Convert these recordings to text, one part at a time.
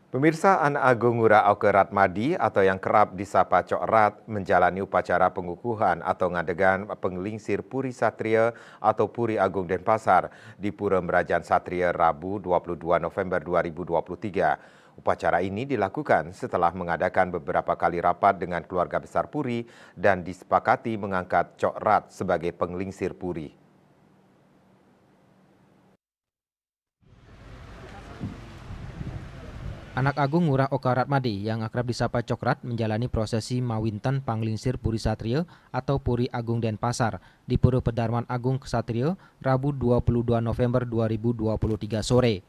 Pemirsa, Anak Agung Ngurah Oke Ratmadi atau yang kerap disapa Cok Rat menjalani upacara pengukuhan atau ngadegan penglingsir Puri Satria atau Puri Agung Denpasar di Pura Merajaan Satria Rabu 22 November 2023. Upacara ini dilakukan setelah mengadakan beberapa kali rapat dengan keluarga besar Puri dan disepakati mengangkat Cok Rat sebagai penglingsir Puri. Anak Agung Ngurah Oka Ratmadi yang akrab disapa Cokrat menjalani prosesi Mawinten Panglingsir Puri Satrio atau Puri Agung Denpasar di Pura Pedarman Agung Kesatrio Rabu 22 November 2023 sore.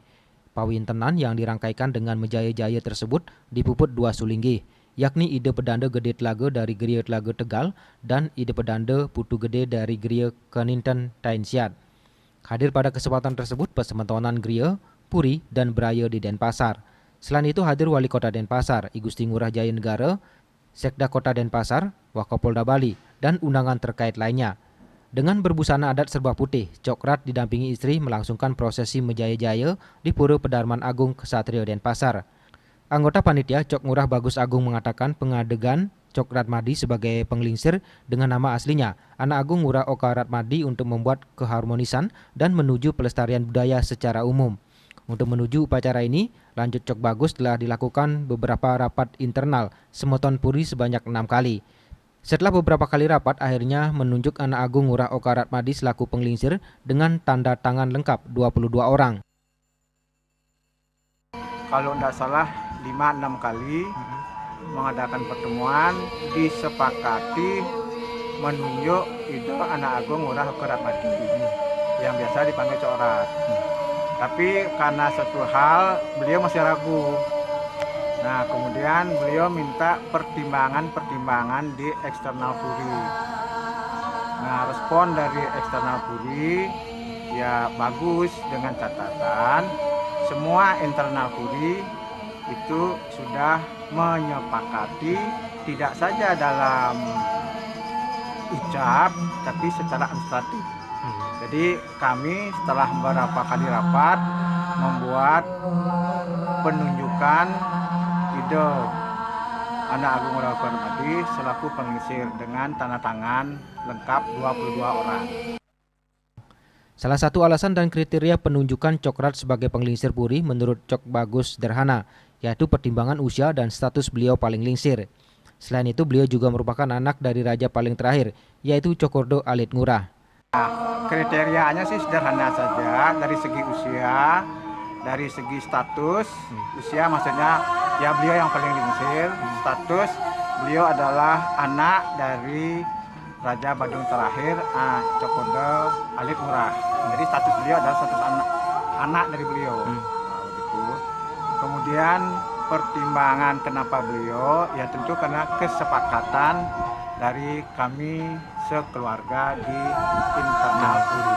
Pawintenan yang dirangkaikan dengan menjaya-jaya tersebut dipuput dua sulinggi, yakni Ide Pedanda Gede Telaga dari Geria Telaga Tegal dan Ide Pedanda Putu Gede dari Geria Keninten Tainsiat. Hadir pada kesempatan tersebut pesementonan Geria, Puri, dan Beraya di Denpasar. Selain itu hadir Wali Kota Denpasar, I Gusti Ngurah Jaya Negara, Sekda Kota Denpasar, Wakapolda Bali, dan undangan terkait lainnya. Dengan berbusana adat serba putih, Cokrat didampingi istri melangsungkan prosesi menjaya-jaya di Pura Pedarman Agung Kesatrio Denpasar. Anggota panitia Cok Ngurah Bagus Agung mengatakan pengadegan Cok Ratmadi sebagai penglingsir dengan nama aslinya Anak Agung Ngurah Oka Ratmadi untuk membuat keharmonisan dan menuju pelestarian budaya secara umum. Untuk menuju upacara ini, lanjut Cok Bagus telah dilakukan beberapa rapat internal Semeton Puri sebanyak 6 kali. Setelah beberapa kali rapat, akhirnya menunjuk Anak Agung Ngurah Oka Ratmadi selaku penglingsir dengan tanda tangan lengkap 22 orang. Kalau tidak salah 5-6 kali mengadakan pertemuan, disepakati menunjuk itu Anak Agung Ngurah Oka Ratmadi yang biasa dipanggil Cok Rat. Tapi karena satu hal beliau masih ragu. Nah kemudian beliau minta pertimbangan di eksternal Puri. Nah respon dari eksternal Puri ya bagus dengan catatan semua internal Puri itu sudah menyepakati tidak saja dalam ucap tapi secara administratif. Jadi kami setelah beberapa kali rapat membuat penunjukan ide Anak Agung Ngurah Oka Ratmadi selaku penglingsir dengan tanda tangan lengkap 22 orang. Salah satu alasan dan kriteria penunjukan Cokrat sebagai penglingsir Puri menurut Cok Bagus sederhana, yaitu pertimbangan usia dan status beliau paling lingsir. Selain itu beliau juga merupakan anak dari raja paling terakhir, yaitu Cokordo Alit Ngurah. Kriterianya sih sederhana saja, dari segi usia, dari segi status. Usia maksudnya ya beliau yang paling lingsir. Status beliau adalah anak dari Raja Badung terakhir, Cokordo Alit Ngurah. Jadi status beliau adalah status anak dari beliau. Begitu. Kemudian pertimbangan kenapa beliau, ya tentu karena kesepakatan dari kami sekeluarga di internal Puri.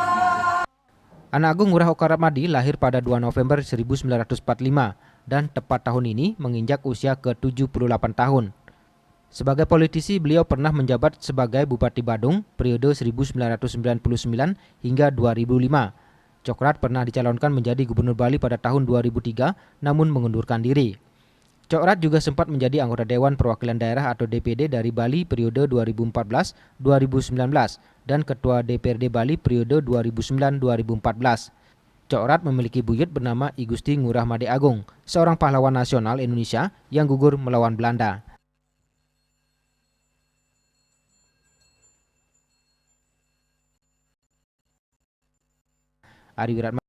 Anak Agung Ngurah Oka Ratmadi lahir pada 2 November 1945 dan tepat tahun ini menginjak usia ke-78 tahun. Sebagai politisi, beliau pernah menjabat sebagai Bupati Badung periode 1999 hingga 2005. Cokrat pernah dicalonkan menjadi Gubernur Bali pada tahun 2003 namun mengundurkan diri. Cokrat juga sempat menjadi anggota Dewan Perwakilan Daerah atau DPD dari Bali periode 2014-2019 dan Ketua DPRD Bali periode 2009-2014. Cokrat memiliki buyut bernama I Gusti Ngurah Made Agung, seorang pahlawan nasional Indonesia yang gugur melawan Belanda. Ari Wiratmansyah